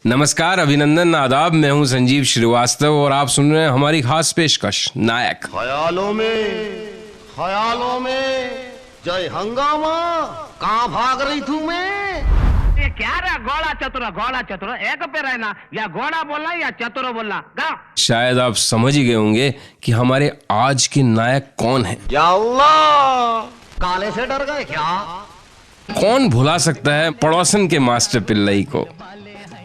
नमस्कार, अभिनंदन, आदाब। मैं हूं संजीव श्रीवास्तव और आप सुन रहे हैं हमारी खास पेशकश नायक। ख्यालों में जय हंगामा, कहाँ भाग रही थू मैं? ये क्या रहा? घोड़ा चतुर एक पे रहना, या घोड़ा बोलना या चतुर बोलना। गा शायद आप समझ ही गए होंगे कि हमारे आज के नायक कौन हैं। या अल्लाह, काले से डर गए क्या? कौन भुला सकता है पड़ोसन के मास्टर पिल्लई को,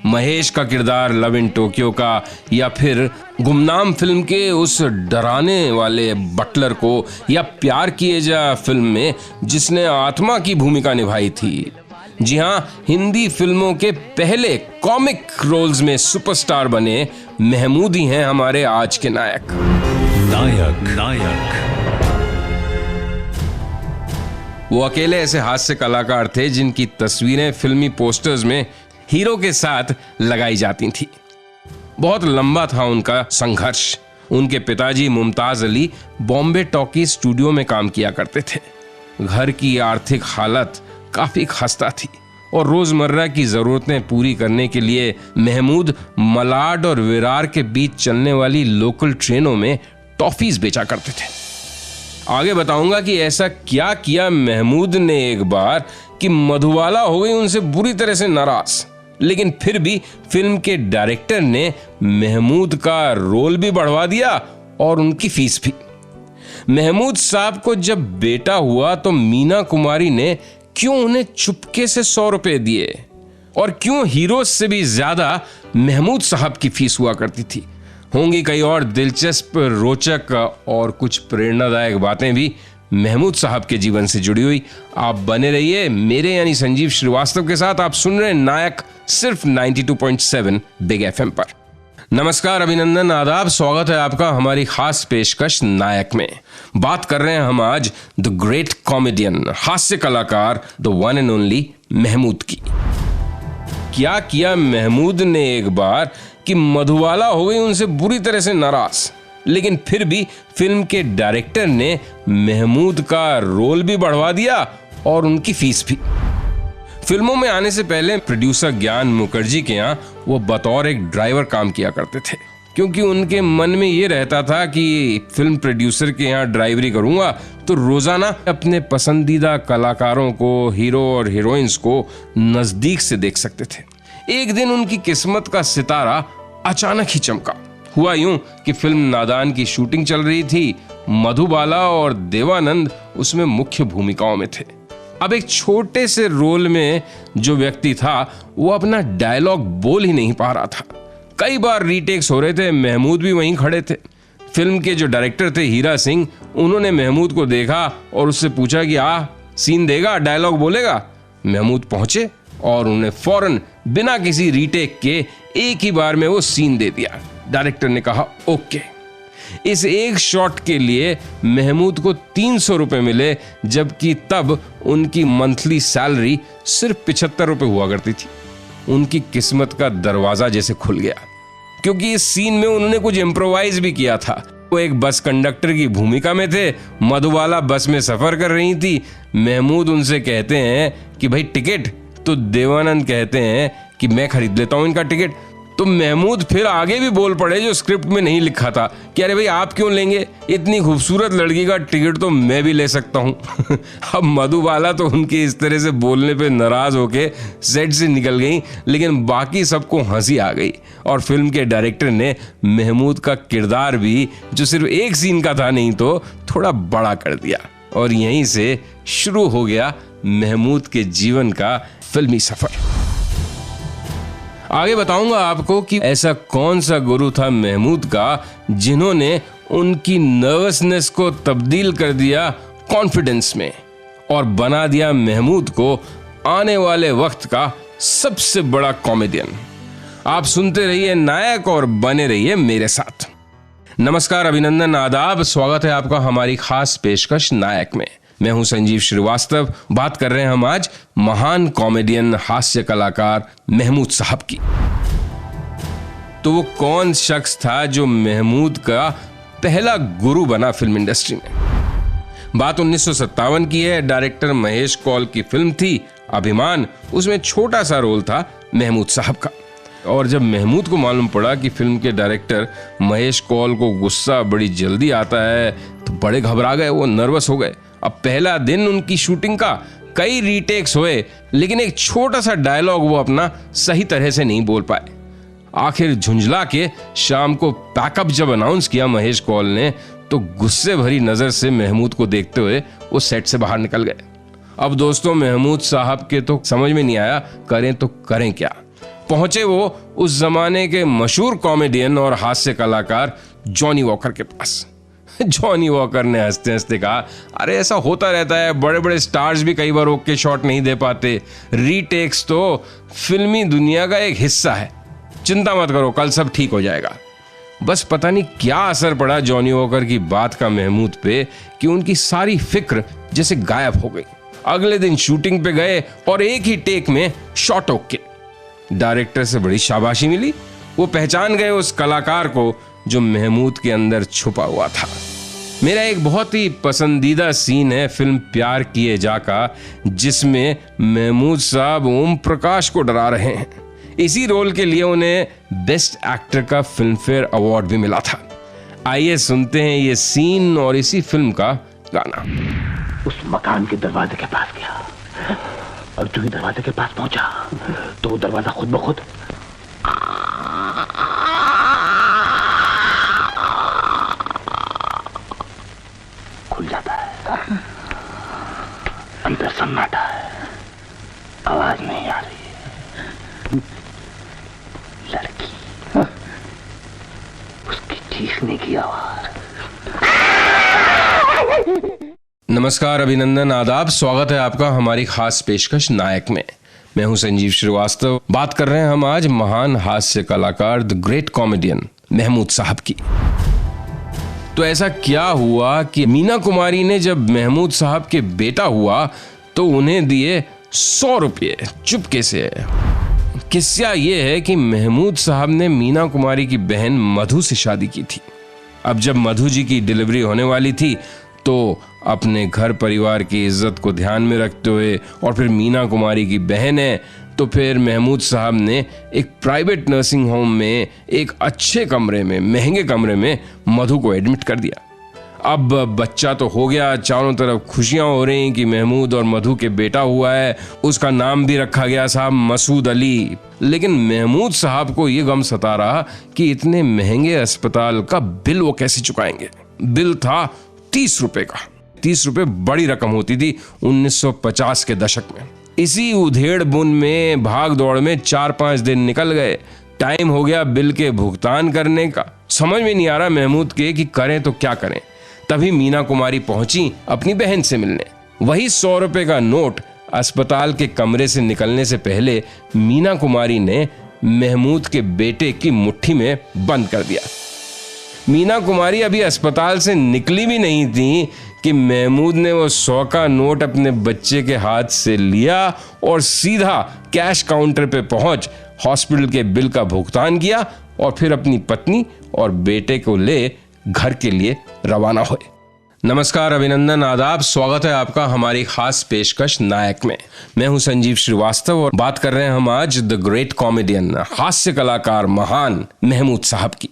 महेश का किरदार लव इन टोक्यो का, या फिर गुमनाम फिल्म के उस डराने वाले बटलर को, या प्यार किए जा फिल्म में जिसने आत्मा की भूमिका निभाई थी। जी हाँ, हिंदी फिल्मों के पहले कॉमिक रोल्स में सुपरस्टार बने महमूद ही हैं हमारे आज के नायक। वो अकेले ऐसे हास्य कलाकार थे जिनकी तस्वीरें फिल्मी पोस्टर्स में हीरो के साथ लगाई जाती थी। बहुत लंबा था उनका संघर्ष। उनके पिताजी मुमताज अली बॉम्बे टॉकी स्टूडियो में काम किया करते थे। घर की आर्थिक हालत काफी खस्ता थी और रोजमर्रा की जरूरतें पूरी करने के लिए महमूद मलाड और विरार के बीच चलने वाली लोकल ट्रेनों में टॉफीज बेचा करते थे। आगे बताऊंगा कि ऐसा क्या किया महमूद ने एक बार कि मधुबाला हो गई उनसे बुरी तरह से नाराज। लेकिन फिर भी फिल्म के डायरेक्टर ने महमूद का रोल भी बढ़वा दिया और उनकी फीस भी। महमूद साहब को जब बेटा हुआ तो मीना कुमारी ने क्यों उन्हें चुपके से 100 रुपए दिए, और क्यों हीरो से भी ज्यादा महमूद साहब की फीस हुआ करती थी। होंगी कई और दिलचस्प, रोचक और कुछ प्रेरणादायक बातें भी महमूद साहब के जीवन से जुड़ी हुई। आप बने रहिए मेरे यानी संजीव श्रीवास्तव के साथ। आप सुन रहे हैं नायक सिर्फ 92.7 बिग एफएम पर। नमस्कार, अभिनंदन, आदाब, स्वागत है आपका हमारी खास पेशकश नायक में। बात कर रहे हैं हम आज द ग्रेट कॉमेडियन, हास्य कलाकार, the one and only Mehmood की। क्या किया महमूद ने एक बार कि मधुबाला हो गई उनसे बुरी तरह से नाराज। लेकिन फिर भी फिल्म के डायरेक्टर ने महमूद का रोल भी बढ़वा दिया और उनकी फीस भी। फिल्मों में आने से पहले प्रोड्यूसर ज्ञान मुखर्जी के यहाँ वो बतौर एक ड्राइवर काम किया करते थे, क्योंकि उनके मन में ये रहता था कि फिल्म प्रोड्यूसर के यहाँ ड्राइवरी करूंगा तो रोजाना अपने पसंदीदा कलाकारों को, हीरो और हीरोइंस को नजदीक से देख सकते थे। एक दिन उनकी किस्मत का सितारा अचानक ही चमका। हुआ यूं कि फिल्म नादान की शूटिंग चल रही थी। मधुबाला और देवानंद उसमें मुख्य भूमिकाओं में थे। अब एक छोटे से रोल में जो व्यक्ति था वो अपना डायलॉग बोल ही नहीं पा रहा था। कई बार रीटेक्स हो रहे थे, महमूद भी वहीं खड़े थे। फिल्म के जो डायरेक्टर थे हीरा सिंह, उन्होंने महमूद को देखा और उससे पूछा कि सीन देगा, डायलॉग बोलेगा। महमूद पहुंचे और उन्हें फौरन बिना किसी रीटेक के एक ही बार में वो सीन दे दिया। डायरेक्टर ने कहा ओके। इस एक शॉट के लिए महमूद को 300 रुपए मिले, जबकि तब उनकी मंथली सैलरी सिर्फ 75 रुपए हुआ करती थी। उनकी किस्मत का दरवाजा जैसे खुल गया, क्योंकि इस सीन में उन्होंने कुछ इम्प्रोवाइज भी किया था। वो एक बस कंडक्टर की भूमिका में थे। मधुबाला बस में सफर कर रही थी। महमूद उनसे कहते हैं कि भाई टिकट, तो देवानंद कहते हैं कि मैं खरीद लेता हूं इनका टिकट। तो महमूद फिर आगे भी बोल पड़े जो स्क्रिप्ट में नहीं लिखा था कि अरे भाई आप क्यों लेंगे, इतनी खूबसूरत लड़की का टिकट तो मैं भी ले सकता हूं। अब मधुबाला तो उनके इस तरह से बोलने पे नाराज होके सेट से निकल गई, लेकिन बाकी सबको हंसी आ गई और फिल्म के डायरेक्टर ने महमूद का किरदार भी, जो सिर्फ एक सीन का था, नहीं तो थोड़ा बड़ा कर दिया। और यहीं से शुरू हो गया महमूद के जीवन का फिल्मी सफर। आगे बताऊंगा आपको कि ऐसा कौन सा गुरु था महमूद का जिन्होंने उनकी नर्वसनेस को तब्दील कर दिया कॉन्फिडेंस में और बना दिया महमूद को आने वाले वक्त का सबसे बड़ा कॉमेडियन। आप सुनते रहिए नायक और बने रहिए मेरे साथ। नमस्कार, अभिनंदन, आदाब, स्वागत है आपका हमारी खास पेशकश नायक में। मैं हूं संजीव श्रीवास्तव। बात कर रहे हैं हम आज महान कॉमेडियन, हास्य कलाकार महमूद साहब की। तो वो कौन शख्स था जो महमूद का पहला गुरु बना फिल्म इंडस्ट्री में? बात 1957 की है। डायरेक्टर महेश कौल की फिल्म थी अभिमान। उसमें छोटा सा रोल था महमूद साहब का। और जब महमूद को मालूम पड़ा कि फिल्म के डायरेक्टर महेश कौल को गुस्सा बड़ी जल्दी आता है तो बड़े घबरा गए, वो नर्वस हो गए। अब पहला दिन उनकी शूटिंग का, कई रीटेक्स हुए, लेकिन एक छोटा सा डायलॉग वो अपना सही तरह से नहीं बोल पाए। आखिर झुंझला के शाम को पैकअप जब अनाउंस किया महेश कौल ने, तो गुस्से भरी नजर से महमूद को देखते हुए वो सेट से बाहर निकल गए। अब दोस्तों, महमूद साहब के तो समझ में नहीं आया करें तो करें क्या। पहुंचे वो उस जमाने के मशहूर कॉमेडियन और हास्य कलाकार जॉनी वॉकर के पास। जॉनी वॉकर ने हंसते हंसते कहा, अरे ऐसा होता रहता है, बड़े बड़े स्टार्स भी कई बार ओके शॉट नहीं दे पाते, रीटेक्स तो फिल्मी दुनिया का एक हिस्सा है, चिंता मत करो, कल सब ठीक हो जाएगा। बस पता नहीं क्या असर पड़ा जॉनी वॉकर की बात का महमूद पे कि उनकी सारी फिक्र जैसे गायब हो गई। अगले दिन शूटिंग पे गए और एक ही टेक में शॉट ओके। डायरेक्टर से बड़ी शाबाशी मिली, वो पहचान गए उस कलाकार को जो महमूद के अंदर छुपा हुआ था। मेरा एक बहुत ही पसंदीदा सीन है फिल्म प्यार किए जा का, जिसमें महमूद साहब ओम प्रकाश को डरा रहे हैं। इसी रोल के लिए उन्हें बेस्ट एक्टर का फिल्म फेयर अवार्ड भी मिला था। आइए सुनते हैं ये सीन और इसी फिल्म का गाना। उस मकान के दरवाजे के पास गया और जो ही दरवाजे के पास पहुंचा तो वो दरवाजा खुद ब खुद खुल जाता है। अंदर सन्नाटा है, आवाज नहीं आ रही है। लड़की, उसकी चीखने की आवाज। नमस्कार, अभिनंदन, आदाब, स्वागत है आपका हमारी खास पेशकश नायक में। मैं हूं संजीव श्रीवास्तव। बात कर रहे हैं हम आज महान हास्य कलाकार द ग्रेट कॉमेडियन महमूद साहब की। तो ऐसा क्या हुआ कि मीना कुमारी ने जब महमूद साहब के बेटा हुआ तो उन्हें दिए 100 रुपये चुपके से। किस्सा ये है कि महमूद साहब ने मीना कुमारी की बहन मधु से शादी की थी। अब जब मधु जी की डिलीवरी होने वाली थी तो अपने घर परिवार की इज्जत को ध्यान में रखते हुए, और फिर मीना कुमारी की बहन है, तो फिर महमूद साहब ने एक प्राइवेट नर्सिंग होम में एक अच्छे कमरे में, महंगे कमरे में मधु को एडमिट कर दिया। अब बच्चा तो हो गया, चारों तरफ खुशियां हो रही कि महमूद और मधु के बेटा हुआ है। उसका नाम भी रखा गया साहब मसूद अली। लेकिन महमूद साहब को ये गम सता रहा कि इतने महंगे अस्पताल का बिल वो कैसे चुकाएंगे। बिल था 30 रुपए का। 30 रुपए बड़ी रकम होती थी 1950 के दशक में। इसी उधेड़ बुन में, भाग दौड़ में 4-5 दिन निकल गए। टाइम हो गया बिल के भुगतान करने का। समझ में नहीं आ रहा महमूद के कि करें तो क्या करें। तभी मीना कुमारी पहुंची अपनी बहन से मिलने। वही 100 रुपए का नोट अस्पताल के कमरे से निकलने से पहले मीना कुमारी ने महमूद के बेटे की मुट्ठी में बंद कर दिया। मीना कुमारी अभी अस्पताल से निकली भी नहीं थी कि महमूद ने वो 100 का नोट अपने बच्चे के हाथ से लिया और सीधा कैश काउंटर पे पहुंच हॉस्पिटल के बिल का भुगतान किया और फिर अपनी पत्नी और बेटे को ले घर के लिए रवाना हुए। नमस्कार, अभिनंदन, आदाब, स्वागत है आपका हमारी खास पेशकश नायक में। मैं हूं संजीव श्रीवास्तव और बात कर रहे हैं हम आज द ग्रेट कॉमेडियन, हास्य कलाकार महान महमूद साहब की।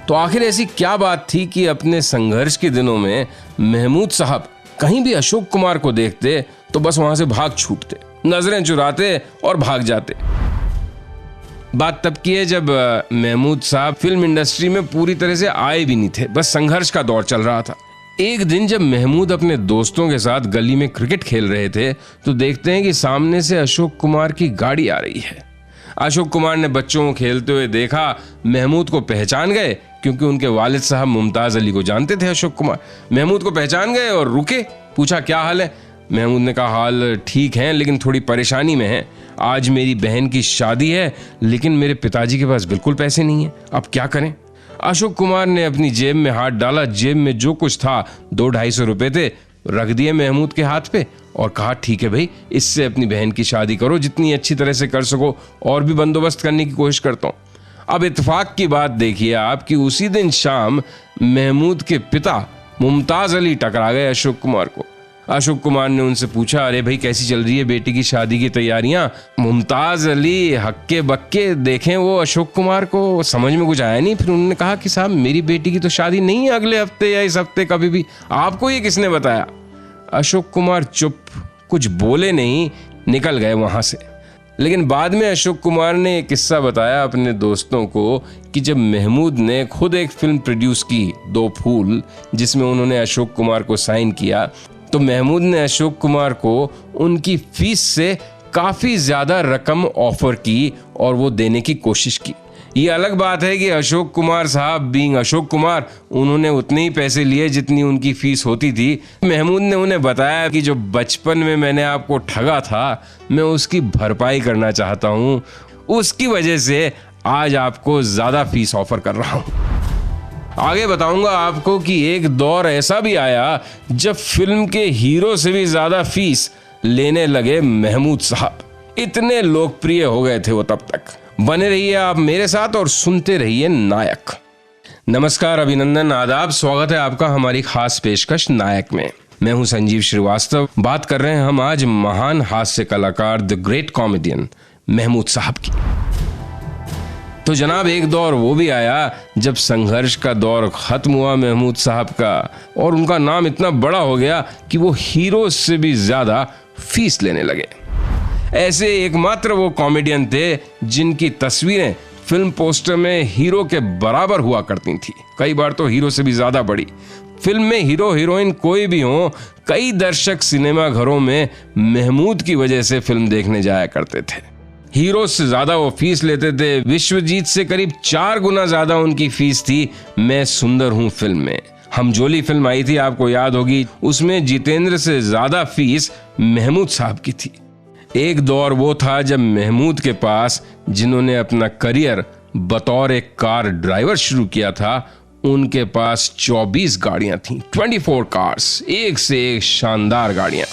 तो आखिर ऐसी क्या बात थी कि अपने संघर्ष के दिनों में महमूद साहब कहीं भी अशोक कुमार को देखते तो बस वहां से भाग छूटते, नजरें चुराते और भाग जाते। बात तब की है जब महमूद साहब फिल्म इंडस्ट्री में पूरी तरह से आए भी नहीं थे, बस संघर्ष का दौर चल रहा था। एक दिन जब महमूद अपने दोस्तों के साथ गली में क्रिकेट खेल रहे थे तो देखते हैं कि सामने से अशोक कुमार की गाड़ी आ रही है। अशोक कुमार ने बच्चों को खेलते हुए देखा, महमूद को पहचान गए क्योंकि उनके वालिद साहब मुमताज अली को जानते थे। अशोक कुमार महमूद को पहचान गए और रुके, पूछा क्या हाल है। महमूद ने कहा हाल ठीक है लेकिन थोड़ी परेशानी में है। आज मेरी बहन की शादी है लेकिन मेरे पिताजी के पास बिल्कुल पैसे नहीं है, अब क्या करें। अशोक कुमार ने अपनी जेब में हाथ डाला, जेब में जो कुछ था 200-250 रुपए थे, रख दिए महमूद के हाथ पे और कहा ठीक है भाई, इससे अपनी बहन की शादी करो, जितनी अच्छी तरह से कर सको, और भी बंदोबस्त करने की कोशिश करता हूँ। अब इत्तेफाक की बात देखिए आप कि उसी दिन शाम महमूद के पिता मुमताज अली टकरा गए अशोक कुमार को। अशोक कुमार ने उनसे पूछा, अरे भाई कैसी चल रही है बेटी की शादी की तैयारियां? मुमताज अली हक्के बक्के देखें वो अशोक कुमार को, समझ में कुछ आया नहीं। फिर उन्होंने कहा कि साहब मेरी बेटी की तो शादी नहीं है अगले हफ्ते या इस हफ्ते कभी भी, आपको ये किसने बताया? अशोक कुमार चुप, कुछ बोले नहीं, निकल गए वहां से। लेकिन बाद में अशोक कुमार ने एक किस्सा बताया अपने दोस्तों को कि जब महमूद ने खुद एक फिल्म प्रोड्यूस की, दो फूल, जिसमें उन्होंने अशोक कुमार को साइन किया, तो महमूद ने अशोक कुमार को उनकी फीस से काफी ज्यादा रकम ऑफर की और वो देने की कोशिश की। ये अलग बात है कि अशोक कुमार साहब बीइंग अशोक कुमार, उन्होंने उतने ही पैसे लिए जितनी उनकी फीस होती थी। महमूद ने उन्हें बताया कि जो बचपन में मैंने आपको ठगा था, मैं उसकी भरपाई करना चाहता हूं, उसकी वजह से आज आपको ज्यादा फीस ऑफर कर रहा हूं। आगे बताऊंगा आपको कि एक दौर ऐसा भी आया जब फिल्म के हीरो से भी ज्यादा फीस लेने लगे महमूद साहब। इतने लोकप्रिय हो गए थे वो तब तक। बने रहिए आप मेरे साथ और सुनते रहिए नायक। नमस्कार, अभिनंदन, आदाब, स्वागत है आपका हमारी खास पेशकश नायक में। मैं हूं संजीव श्रीवास्तव। बात कर रहे हैं हम आज महान हास्य कलाकार द ग्रेट कॉमेडियन महमूद साहब की। तो जनाब एक दौर वो भी आया जब संघर्ष का दौर खत्म हुआ महमूद साहब का, और उनका नाम इतना बड़ा हो गया कि वो हीरो से भी ज्यादा फीस लेने लगे। ऐसे एकमात्र वो कॉमेडियन थे जिनकी तस्वीरें फिल्म पोस्टर में हीरो के बराबर हुआ करती थी, कई बार तो हीरो से भी ज्यादा बड़ी। फिल्म में हीरो हीरोइन कोई भी हो, कई दर्शक सिनेमा घरों में महमूद की वजह से फिल्म देखने जाया करते थे। हीरो से ज्यादा वो फीस लेते थे। विश्वजीत से करीब 4 गुना ज्यादा उनकी फीस थी मैं सुंदर हूं फिल्म में। हम जोली फिल्म आई थी, आपको याद होगी, उसमें जितेंद्र से ज्यादा फीस महमूद साहब की थी। एक दौर वो था जब महमूद के पास, जिन्होंने अपना करियर बतौर एक कार ड्राइवर शुरू किया था, उनके पास 24 गाड़ियां थीं, 24 कार्स, एक से एक शानदार गाड़ियां।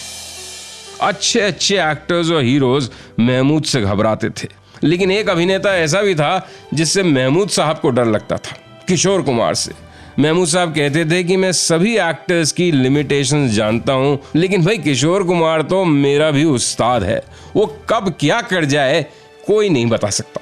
अच्छे अच्छे एक्टर्स और हीरोज महमूद से घबराते थे। लेकिन एक अभिनेता ऐसा भी था जिससे महमूद साहब को डर लगता था, किशोर कुमार से। महमूद साहब कहते थे कि मैं सभी एक्टर्स की लिमिटेशंस जानता हूं, लेकिन भाई किशोर कुमार तो मेरा भी उस्ताद है, वो कब क्या कर जाए कोई नहीं बता सकता।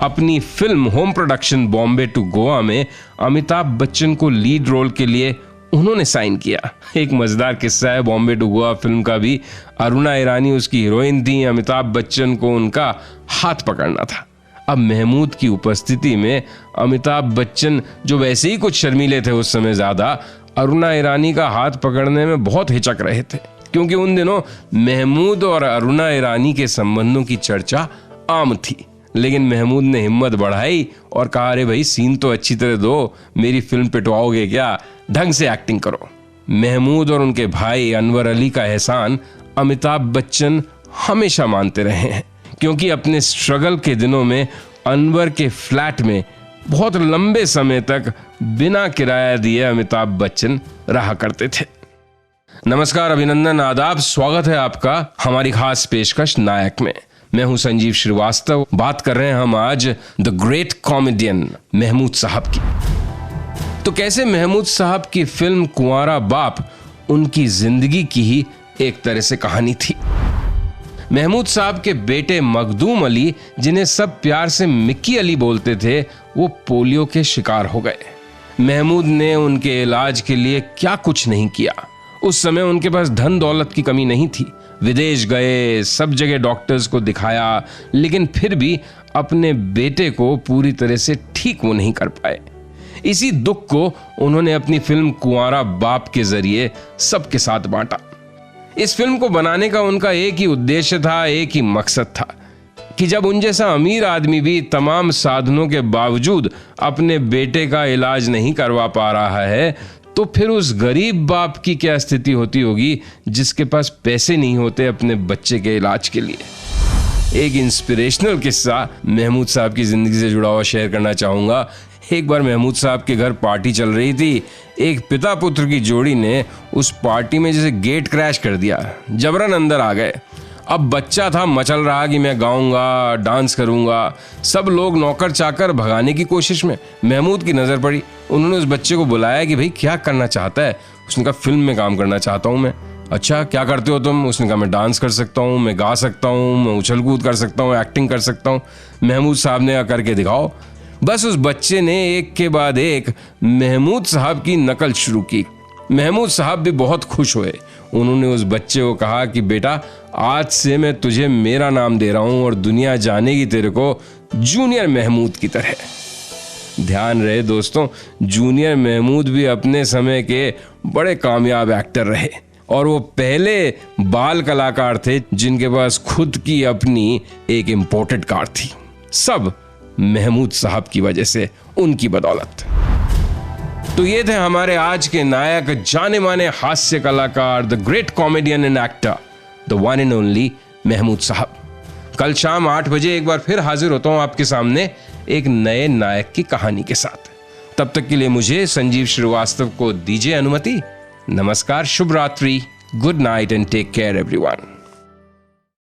अपनी film home production Bombay to Goa में अमिताभ बच्चन को लीड रोल के लिए उन्होंने साइन किया। एक मजेदार किस्सा है बॉम्बे टू गोवा फिल्म का भी। अरुणा ईरानी उसकी हीरोइन थी, अमिताभ बच्चन को उनका हाथ पकड़ना था। अब महमूद की उपस्थिति में अमिताभ बच्चन, जो वैसे ही कुछ शर्मीले थे उस समय ज्यादा, अरुणा ईरानी का हाथ पकड़ने में बहुत हिचक रहे थे, क्योंकि उन दिनों महमूद और अरुणा ईरानी के संबंधों की चर्चा आम थी। लेकिन महमूद ने हिम्मत बढ़ाई और कहा, अरे भाई सीन तो अच्छी तरह दो, मेरी फिल्म पिटवाओगे क्या, ढंग से एक्टिंग करो। महमूद और उनके भाई अनवर अली का एहसान अमिताभ बच्चन हमेशा मानते रहे हैं, क्योंकि अपने स्ट्रगल के दिनों में अनवर के फ्लैट में बहुत लंबे समय तक बिना किराया दिए अमिताभ बच्चन रहा करते थे। नमस्कार, अभिनंदन, आदाब, स्वागत है आपका हमारी खास पेशकश नायक में। मैं हूं संजीव श्रीवास्तव। बात कर रहे हैं हम आज द ग्रेट कॉमेडियन महमूद साहब की। तो कैसे महमूद साहब की फिल्म कुंवारा बाप उनकी जिंदगी की ही एक तरह से कहानी थी। महमूद साहब के बेटे मखदूम अली, जिन्हें सब प्यार से मिक्की अली बोलते थे, वो पोलियो के शिकार हो गए। महमूद ने उनके इलाज के लिए क्या कुछ नहीं किया। उस समय उनके पास धन दौलत की कमी नहीं थी। विदेश गए, सब जगह डॉक्टर्स को दिखाया, लेकिन फिर भी अपने बेटे को पूरी तरह से ठीक वो नहीं कर पाए। इसी दुख को उन्होंने अपनी फिल्म कुंवारा बाप के जरिए सबके साथ बांटा। इस फिल्म को बनाने का उनका एक ही उद्देश्य था, एक ही मकसद था कि जब उन जैसा अमीर आदमी भी तमाम साधनों के बावजूद अपने बेटे का इलाज नहीं करवा पा रहा है, तो फिर उस गरीब बाप की क्या स्थिति होती होगी जिसके पास पैसे नहीं होते अपने बच्चे के इलाज के लिए। एक इंस्पिरेशनल किस्सा महमूद साहब की जिंदगी से जुड़ा हुआ शेयर करना चाहूंगा। एक बार महमूद साहब के घर पार्टी चल रही थी। एक पिता पुत्र की जोड़ी ने उस पार्टी में जैसे गेट क्रैश कर दिया, जबरन अंदर आ गए। अब बच्चा था, मचल रहा कि मैं गाऊंगा, डांस करूंगा। सब लोग नौकर चाकर भगाने की कोशिश में। महमूद की नजर पड़ी, उन्होंने उस बच्चे को बुलाया कि भाई क्या करना चाहता है। उसने कहा फिल्म में काम करना चाहता हूं मैं। अच्छा क्या करते हो तुम? उसने कहा मैं डांस कर सकता हूं, मैं गा सकता हूं, मैं उछल कूद कर सकता हूं, एक्टिंग कर सकता हूं। महमूद साहब ने करके दिखाओ। बस उस बच्चे ने एक के बाद एक महमूद साहब की नकल शुरू की। महमूद साहब भी बहुत खुश हुए। उन्होंने उस बच्चे को कहा कि बेटा आज से मैं तुझे मेरा नाम दे रहा हूं और दुनिया जानेगी तेरे को जूनियर महमूद की तरह। ध्यान रहे दोस्तों, जूनियर महमूद भी अपने समय के बड़े कामयाब एक्टर रहे और वो पहले बाल कलाकार थे जिनके पास खुद की अपनी एक इंपोर्टेड कार थी। सब महमूद साहब की वजह से, उनकी बदौलत। तो ये थे हमारे आज के नायक, जाने माने हास्य कलाकार, the great comedian and actor, the one and only Mehmood साहब। कल शाम 8 बजे एक बार फिर हाजिर होता हूं आपके सामने एक नए नायक की कहानी के साथ। तब तक के लिए मुझे संजीव श्रीवास्तव को दीजिए अनुमति। नमस्कार, शुभ रात्रि, good night and take care everyone.